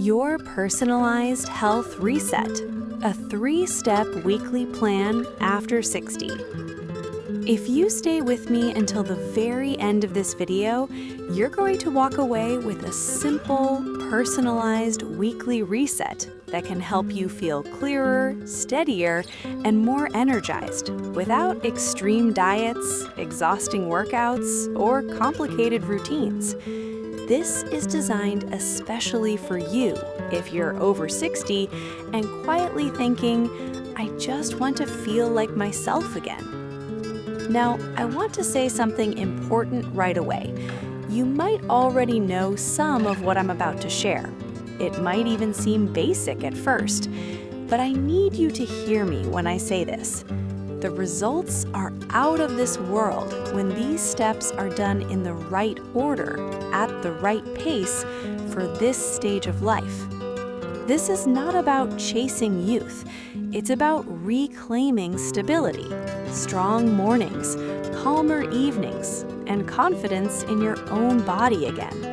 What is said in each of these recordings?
Your personalized health reset, a 3-step weekly plan after 60. If you stay with me until the very end of this video, you're going to walk away with a simple, personalized weekly reset that can help you feel clearer, steadier, and more energized without extreme diets, exhausting workouts, or complicated routines. This is designed especially for you if you're over 60 and quietly thinking, I just want to feel like myself again. Now, I want to say something important right away. You might already know some of what I'm about to share. It might even seem basic at first, but I need you to hear me when I say this. The results are out of this world when these steps are done in the right order, at the right pace for this stage of life. This is not about chasing youth. It's about reclaiming stability, strong mornings, calmer evenings, and confidence in your own body again.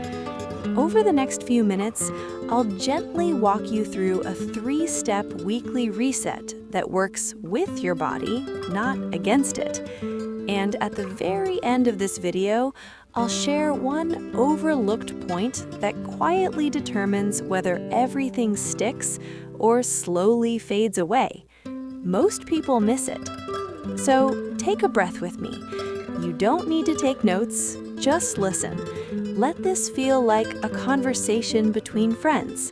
Over the next few minutes, I'll gently walk you through a 3-step weekly reset that works with your body, not against it. And at the very end of this video, I'll share one overlooked point that quietly determines whether everything sticks or slowly fades away. Most people miss it. So take a breath with me. You don't need to take notes, just listen. Let this feel like a conversation between friends,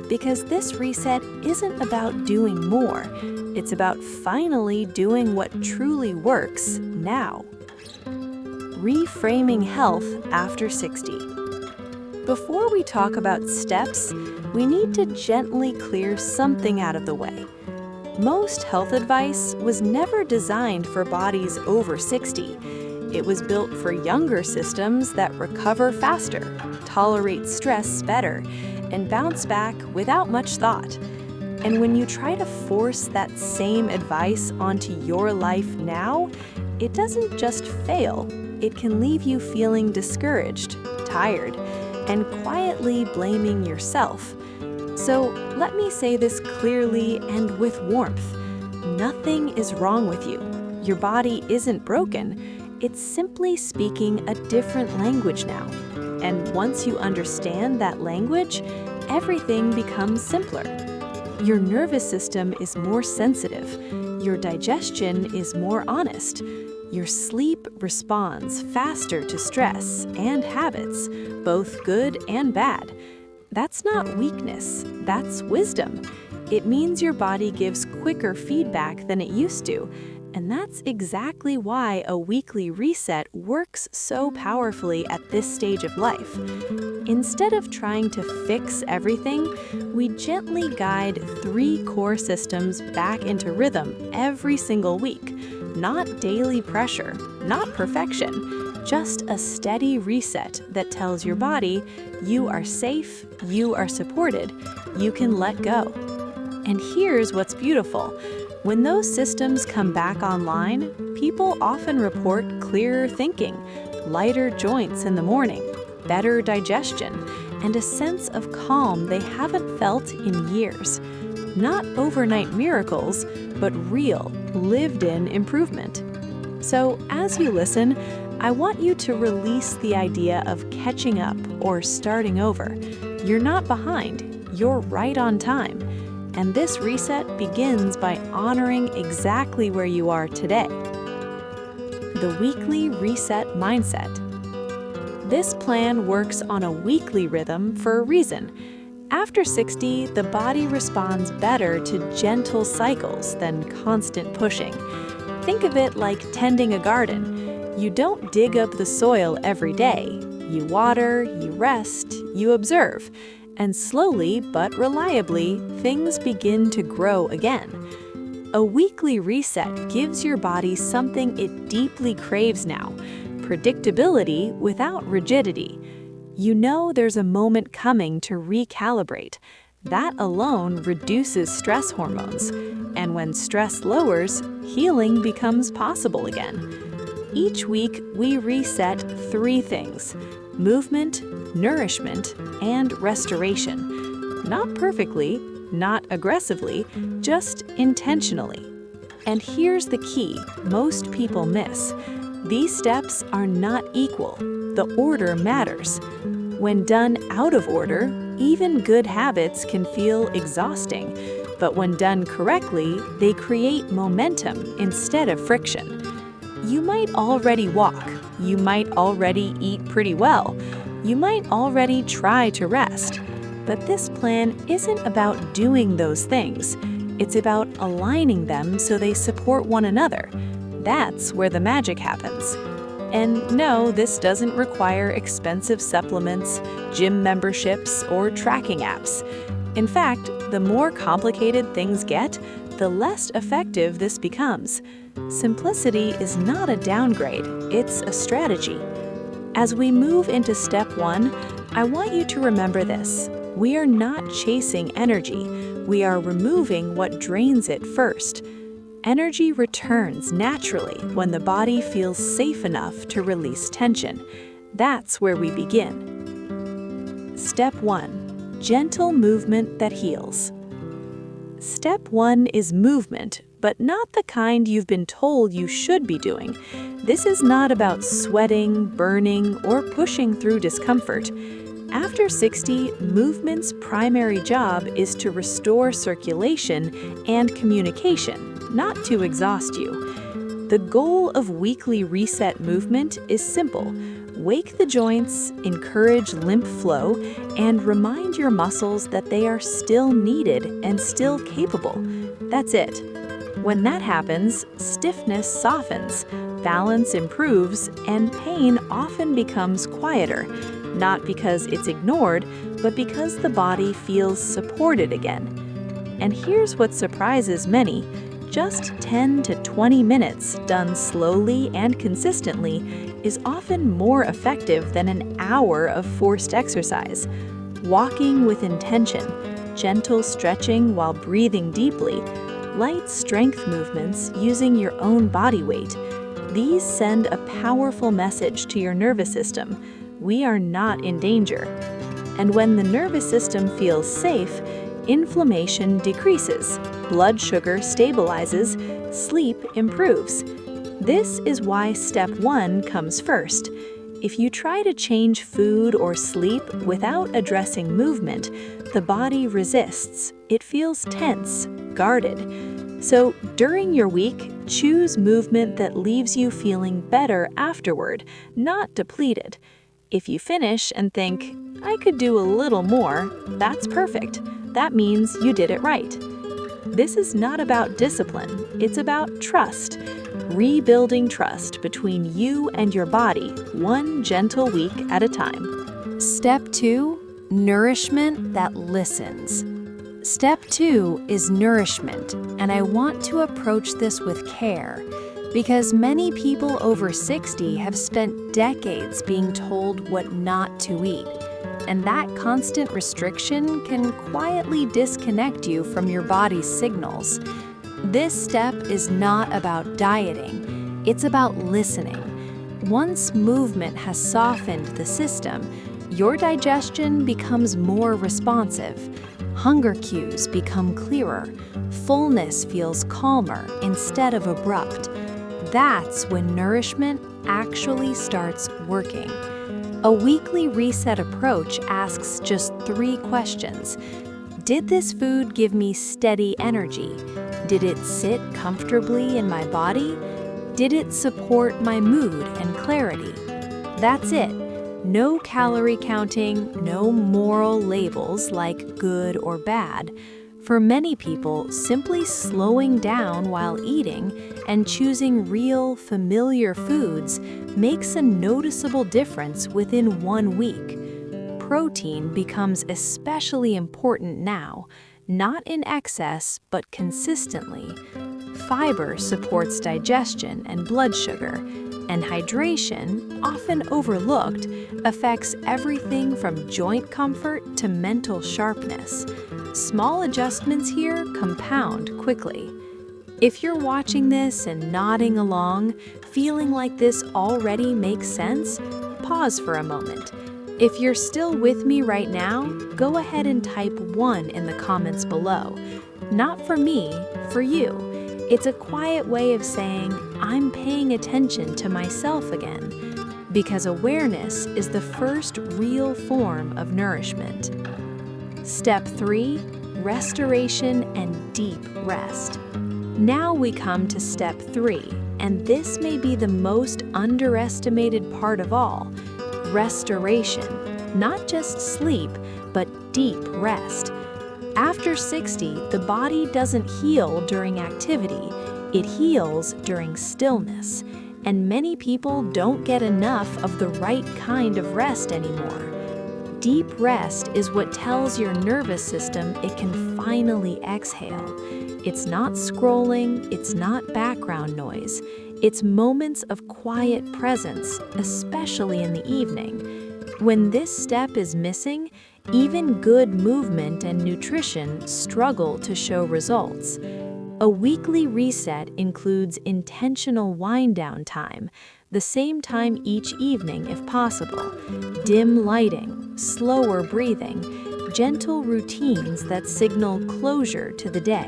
because this reset isn't about doing more. It's about finally doing what truly works now. Reframing health after 60. Before we talk about steps, we need to gently clear something out of the way. Most health advice was never designed for bodies over 60. It was built for younger systems that recover faster, tolerate stress better, and bounce back without much thought. And when you try to force that same advice onto your life now, it doesn't just fail, it can leave you feeling discouraged, tired, and quietly blaming yourself. So let me say this clearly and with warmth. Nothing is wrong with you. Your body isn't broken. It's simply speaking a different language now. And once you understand that language, everything becomes simpler. Your nervous system is more sensitive. Your digestion is more honest. Your sleep responds faster to stress and habits, both good and bad. That's not weakness, that's wisdom. It means your body gives quicker feedback than it used to. And that's exactly why a weekly reset works so powerfully at this stage of life. Instead of trying to fix everything, we gently guide 3 core systems back into rhythm every single week. Not daily pressure, not perfection, just a steady reset that tells your body, you are safe, you are supported, you can let go. And here's what's beautiful. When those systems come back online, people often report clearer thinking, lighter joints in the morning, better digestion, and a sense of calm they haven't felt in years. Not overnight miracles, but real, lived-in improvement. So as you listen, I want you to release the idea of catching up or starting over. You're not behind, you're right on time. And this reset begins by honoring exactly where you are today. The Weekly Reset Mindset. This plan works on a weekly rhythm for a reason. After 60, the body responds better to gentle cycles than constant pushing. Think of it like tending a garden. You don't dig up the soil every day. You water, you rest, you observe. And slowly but reliably, things begin to grow again. A weekly reset gives your body something it deeply craves now, predictability without rigidity. You know there's a moment coming to recalibrate. That alone reduces stress hormones. And when stress lowers, healing becomes possible again. Each week, we reset 3 things: movement, nourishment, and restoration. not perfectly, not aggressively, just intentionally. And here's the key most people miss. These steps are not equal. The order matters. When done out of order, even good habits can feel exhausting. But when done correctly, they create momentum instead of friction. You might already walk. You might already eat pretty well. You might already try to rest. But this plan isn't about doing those things. It's about aligning them so they support one another. That's where the magic happens. And no, this doesn't require expensive supplements, gym memberships, or tracking apps. In fact, the more complicated things get, the less effective this becomes. Simplicity is not a downgrade, it's a strategy. As we move into step 1, I want you to remember this. We are not chasing energy. We are removing what drains it first. Energy returns naturally when the body feels safe enough to release tension. That's where we begin. Step 1. Gentle movement that heals. Step 1 is movement, but not the kind you've been told you should be doing. This is not about sweating, burning, or pushing through discomfort. After 60, movement's primary job is to restore circulation and communication, not to exhaust you. The goal of weekly reset movement is simple. Wake the joints, encourage lymph flow, and remind your muscles that they are still needed and still capable. That's it. When that happens, stiffness softens, balance improves, and pain often becomes quieter. Not because it's ignored, but because the body feels supported again. And here's what surprises many. Just 10 to 20 minutes done slowly and consistently is often more effective than an hour of forced exercise. Walking with intention, gentle stretching while breathing deeply, light strength movements using your own body weight. These send a powerful message to your nervous system. We are not in danger. And when the nervous system feels safe, inflammation decreases, blood sugar stabilizes, sleep improves. This is why step 1 comes first. If you try to change food or sleep without addressing movement, the body resists. It feels tense, guarded. So during your week, choose movement that leaves you feeling better afterward, not depleted. If you finish and think, I could do a little more, that's perfect. That means you did it right. This is not about discipline, it's about trust. Rebuilding trust between you and your body, one gentle week at a time. Step 2, nourishment that listens. Step 2 is nourishment, and I want to approach this with care. Because many people over 60 have spent decades being told what not to eat. And that constant restriction can quietly disconnect you from your body's signals. This step is not about dieting, it's about listening. Once movement has softened the system, your digestion becomes more responsive. Hunger cues become clearer. Fullness feels calmer instead of abrupt. That's when nourishment actually starts working. A weekly reset approach asks just 3 questions. Did this food give me steady energy? Did it sit comfortably in my body? Did it support my mood and clarity? That's it. No calorie counting, no moral labels like good or bad. For many people, simply slowing down while eating and choosing real, familiar foods makes a noticeable difference within 1 week. Protein becomes especially important now, not in excess, but consistently. Fiber supports digestion and blood sugar, and hydration, often overlooked, affects everything from joint comfort to mental sharpness. Small adjustments here compound quickly. If you're watching this and nodding along, feeling like this already makes sense, pause for a moment. If you're still with me right now, go ahead and type 1 in the comments below. Not for me, for you. It's a quiet way of saying, I'm paying attention to myself again. Because awareness is the first real form of nourishment. Step 3, restoration and deep rest. Now we come to step 3, and this may be the most underestimated part of all, restoration. Not just sleep, but deep rest. After 60, the body doesn't heal during activity, it heals during stillness. And many people don't get enough of the right kind of rest anymore. Deep rest is what tells your nervous system it can finally exhale. It's not scrolling, it's not background noise. It's moments of quiet presence, especially in the evening. When this step is missing, even good movement and nutrition struggle to show results. A weekly reset includes intentional wind-down time, the same time each evening if possible, dim lighting, slower breathing, gentle routines that signal closure to the day.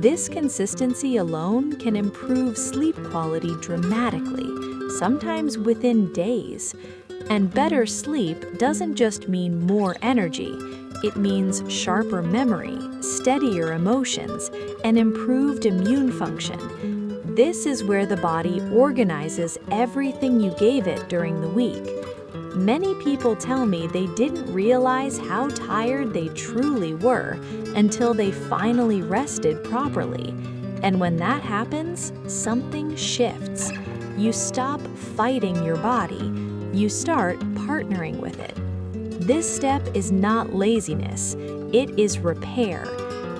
This consistency alone can improve sleep quality dramatically, sometimes within days. And better sleep doesn't just mean more energy. It means sharper memory, steadier emotions, and improved immune function. This is where the body organizes everything you gave it during the week. Many people tell me they didn't realize how tired they truly were until they finally rested properly. And when that happens, something shifts. You stop fighting your body. You start partnering with it. This step is not laziness, it is repair.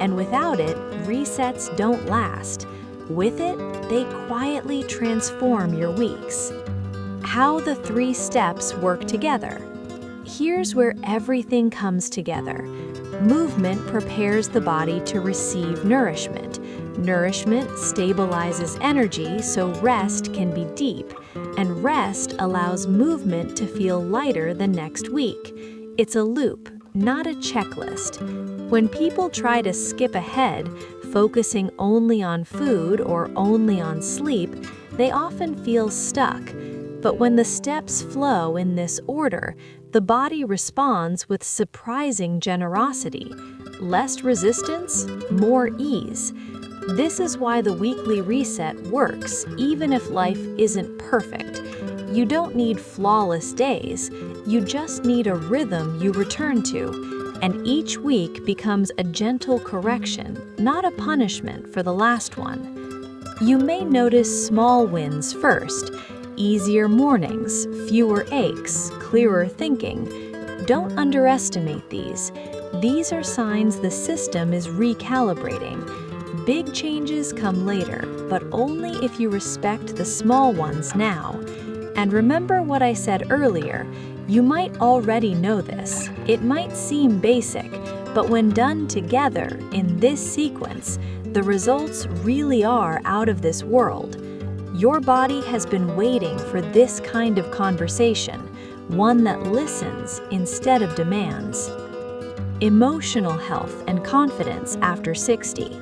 And without it, resets don't last. With it, they quietly transform your weeks. How the 3 steps work together. Here's where everything comes together. Movement prepares the body to receive nourishment. Nourishment stabilizes energy so rest can be deep. And rest allows movement to feel lighter the next week. It's a loop, not a checklist. When people try to skip ahead, focusing only on food or only on sleep, they often feel stuck. But when the steps flow in this order, the body responds with surprising generosity. Less resistance, more ease. This is why the weekly reset works, even if life isn't perfect. You don't need flawless days, you just need a rhythm you return to, and each week becomes a gentle correction, not a punishment for the last one. You may notice small wins first, easier mornings, fewer aches, clearer thinking. Don't underestimate these. These are signs the system is recalibrating. Big changes come later, but only if you respect the small ones now. And remember what I said earlier, you might already know this. It might seem basic, but when done together in this sequence, the results really are out of this world. Your body has been waiting for this kind of conversation, one that listens instead of demands. Emotional health and confidence after 60.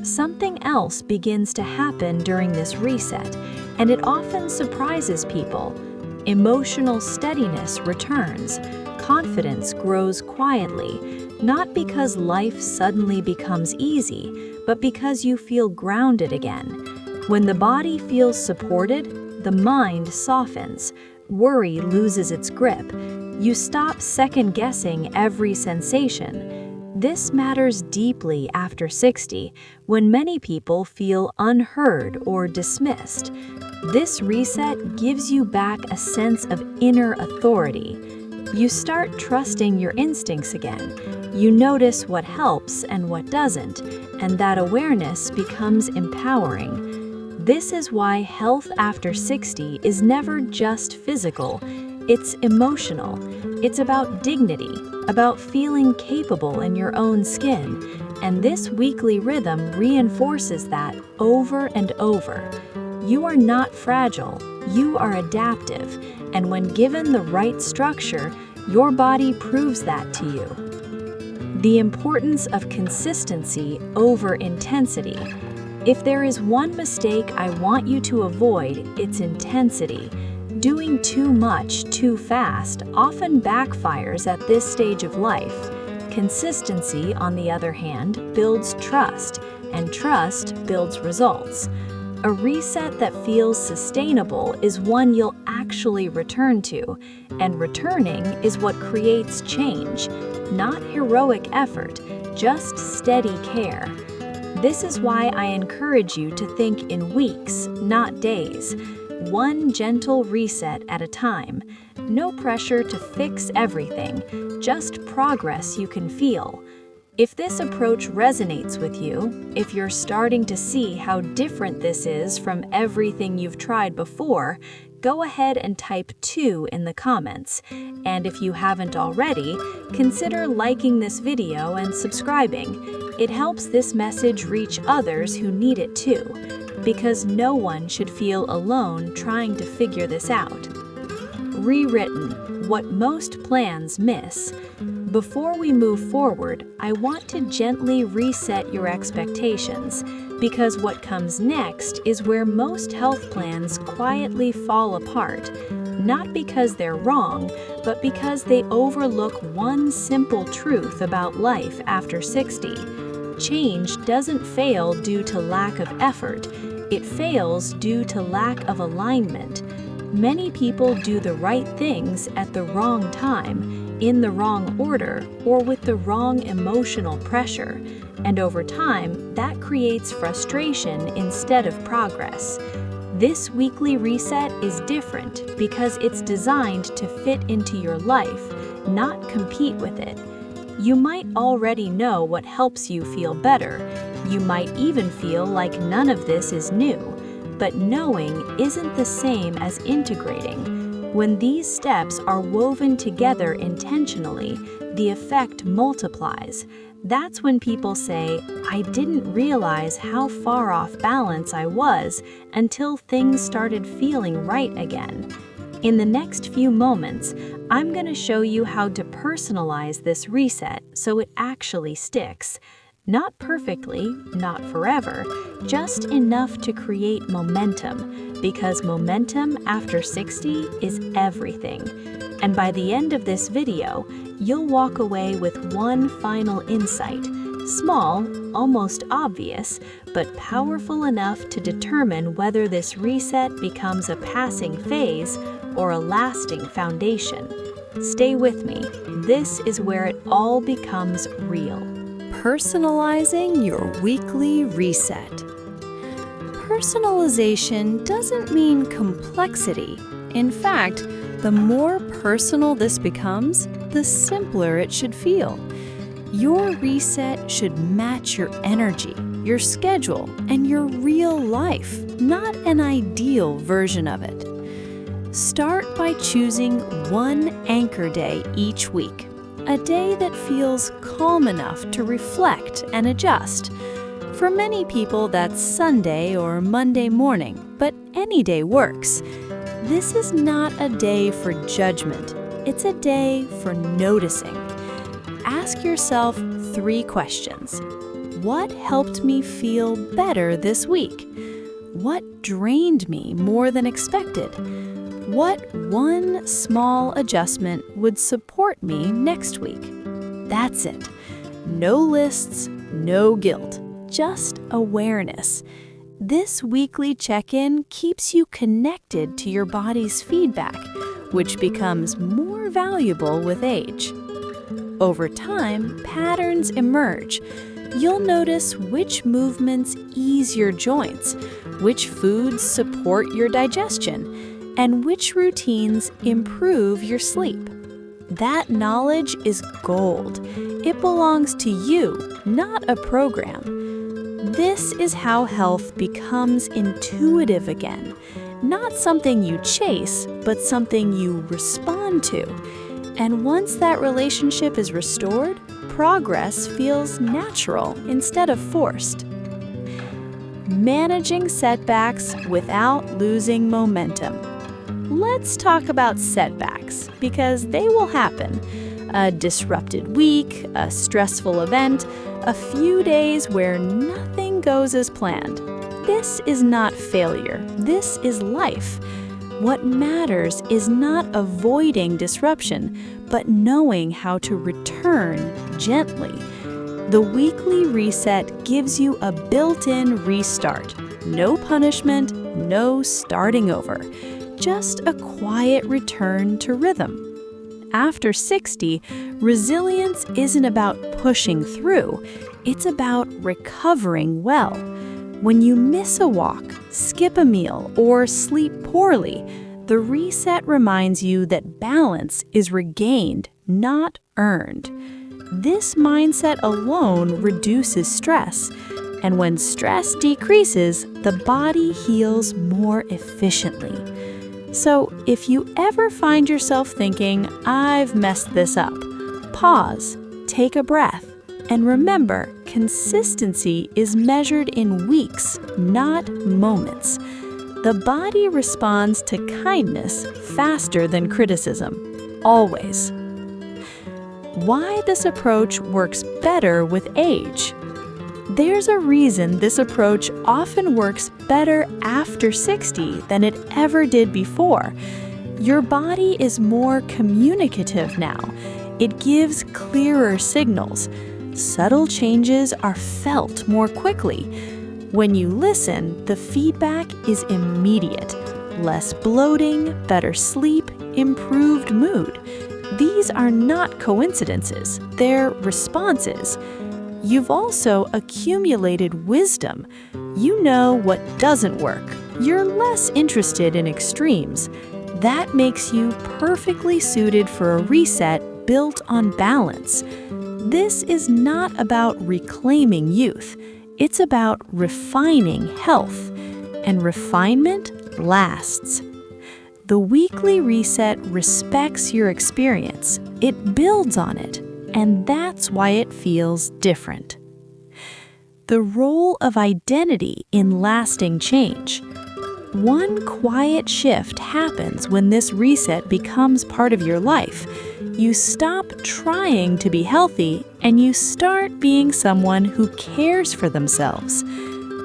Something else begins to happen during this reset, and it often surprises people. Emotional steadiness returns. Confidence grows quietly, not because life suddenly becomes easy, but because you feel grounded again. When the body feels supported, the mind softens. Worry loses its grip. You stop second-guessing every sensation. This matters deeply after 60, when many people feel unheard or dismissed. This reset gives you back a sense of inner authority. You start trusting your instincts again. You notice what helps and what doesn't, and that awareness becomes empowering. This is why health after 60 is never just physical. It's emotional. It's about dignity, about feeling capable in your own skin. And this weekly rhythm reinforces that over and over. You are not fragile, you are adaptive. And when given the right structure, Your body proves that to you. The importance of consistency over intensity. If there is one mistake I want you to avoid, it's intensity. Doing too much too fast often backfires at this stage of life. Consistency, on the other hand, builds trust, and trust builds results. A reset that feels sustainable is one you'll actually return to, and returning is what creates change, not heroic effort, just steady care. This is why I encourage you to think in weeks, not days. One gentle reset at a time. No pressure to fix everything, just progress you can feel. If this approach resonates with you, if you're starting to see how different this is from everything you've tried before, go ahead and type 2 in the comments. And if you haven't already, consider liking this video and subscribing. It helps this message reach others who need it too, because no one should feel alone trying to figure this out. Rewritten: what most plans miss. Before we move forward, I want to gently reset your expectations, because what comes next is where most health plans quietly fall apart, not because they're wrong, but because they overlook one simple truth about life after 60. Change doesn't fail due to lack of effort, it fails due to lack of alignment. Many people do the right things at the wrong time, in the wrong order, or with the wrong emotional pressure, and over time, that creates frustration instead of progress. This weekly reset is different because it's designed to fit into your life, not compete with it. You might already know what helps you feel better. You might even feel like none of this is new. But knowing isn't the same as integrating. When these steps are woven together intentionally, the effect multiplies. That's when people say, "I didn't realize how far off balance I was until things started feeling right again." In the next few moments, I'm going to show you how to personalize this reset so it actually sticks. Not perfectly, not forever, just enough to create momentum, because momentum after 60 is everything. And by the end of this video, you'll walk away with one final insight, small, almost obvious, but powerful enough to determine whether this reset becomes a passing phase or a lasting foundation. Stay with me. This is where it all becomes real. Personalizing your weekly reset. Personalization doesn't mean complexity. In fact, the more personal this becomes, the simpler it should feel. Your reset should match your energy, your schedule, and your real life, not an ideal version of it. Start by choosing one anchor day each week. A day that feels calm enough to reflect and adjust. For many people, that's Sunday or Monday morning, but any day works. This is not a day for judgment. It's a day for noticing. Ask yourself 3 questions. What helped me feel better this week? What drained me more than expected? What one small adjustment would support me next week? That's it. No lists, no guilt, just awareness. This weekly check-in keeps you connected to your body's feedback, which becomes more valuable with age. Over time, patterns emerge. You'll notice which movements ease your joints, which foods support your digestion, and which routines improve your sleep. That knowledge is gold. It belongs to you, not a program. This is how health becomes intuitive again. Not something you chase, but something you respond to. And once that relationship is restored, progress feels natural instead of forced. Managing setbacks without losing momentum. let's talk about setbacks, because they will happen. A disrupted week, a stressful event, a few days where nothing goes as planned. This is not failure. This is life. What matters is not avoiding disruption, but knowing how to return gently. The weekly reset gives you a built-in restart. No punishment, no starting over. Just a quiet return to rhythm. After 60, resilience isn't about pushing through. It's about recovering well. When you miss a walk, skip a meal, or sleep poorly, the reset reminds you that balance is regained, not earned. This mindset alone reduces stress, and when stress decreases, the body heals more efficiently. So if you ever find yourself thinking, "I've messed this up," pause, take a breath, and remember, consistency is measured in weeks, not moments. The body responds to kindness faster than criticism, always. Why this approach works better with age. There's a reason this approach often works better after 60 than it ever did before. Your body is more communicative now. It gives clearer signals. Subtle changes are felt more quickly. When you listen, the feedback is immediate. Less bloating, better sleep, improved mood. These are not coincidences, they're responses. You've also accumulated wisdom. You know what doesn't work. You're less interested in extremes. That makes you perfectly suited for a reset built on balance. This is not about reclaiming youth. It's about refining health. And refinement lasts. The weekly reset respects your experience. It builds on it. And that's why it feels different. The role of identity in lasting change. One quiet shift happens when this reset becomes part of your life. You stop trying to be healthy and you start being someone who cares for themselves.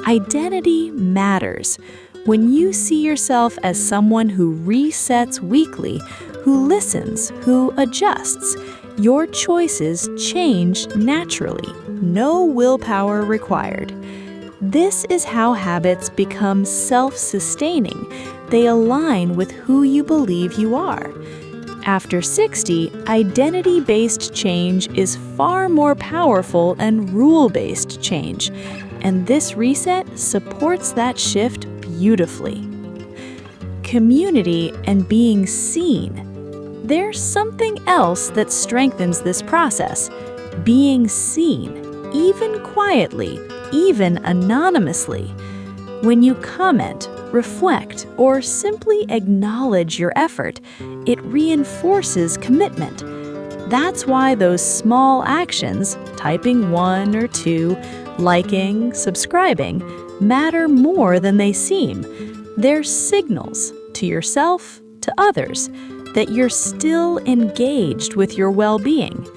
Identity matters. When you see yourself as someone who resets weekly, who listens, who adjusts, your choices change naturally, no willpower required. This is how habits become self-sustaining. They align with who you believe you are. After 60, identity-based change is far more powerful than rule-based change, and this reset supports that shift beautifully. Community and being seen. There's something else that strengthens this process. Being seen, even quietly, even anonymously. When you comment, reflect, or simply acknowledge your effort, it reinforces commitment. That's why those small actions, typing 1 or 2, liking, subscribing, matter more than they seem. They're signals to yourself, to others, that you're still engaged with your well-being.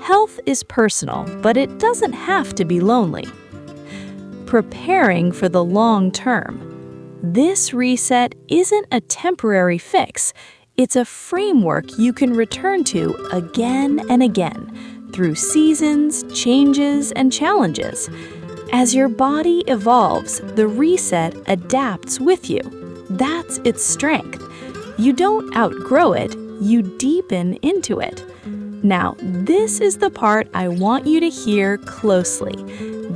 Health is personal, but it doesn't have to be lonely. Preparing for the long term. This reset isn't a temporary fix. It's a framework you can return to again and again, through seasons, changes, and challenges. As your body evolves, the reset adapts with you. That's its strength. You don't outgrow it, you deepen into it. Now, this is the part I want you to hear closely.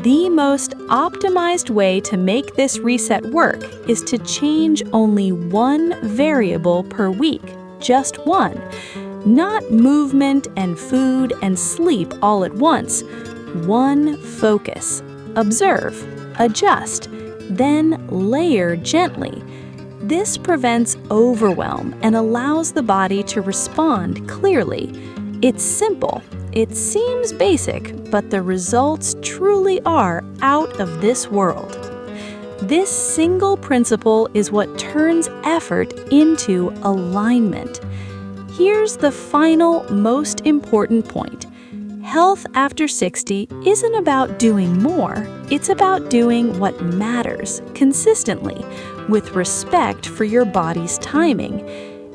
The most optimized way to make this reset work is to change only one variable per week, just one. Not movement and food and sleep all at once. One focus. Observe, adjust, then layer gently. This prevents overwhelm and allows the body to respond clearly. It's simple. It seems basic, but the results truly are out of this world. This single principle is what turns effort into alignment. Here's the final, most important point. Health after 60 isn't about doing more. It's about doing what matters consistently, with respect for your body's timing.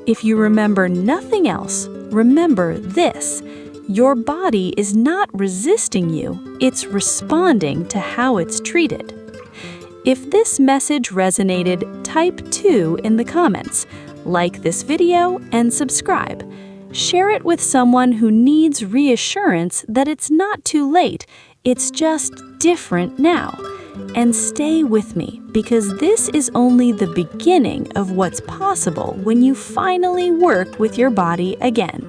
If you remember nothing else, remember this. Your body is not resisting you, it's responding to how it's treated. If this message resonated, type 2 in the comments. Like this video and subscribe. Share it with someone who needs reassurance that it's not too late, it's just different now. And stay with me, because this is only the beginning of what's possible when you finally work with your body again.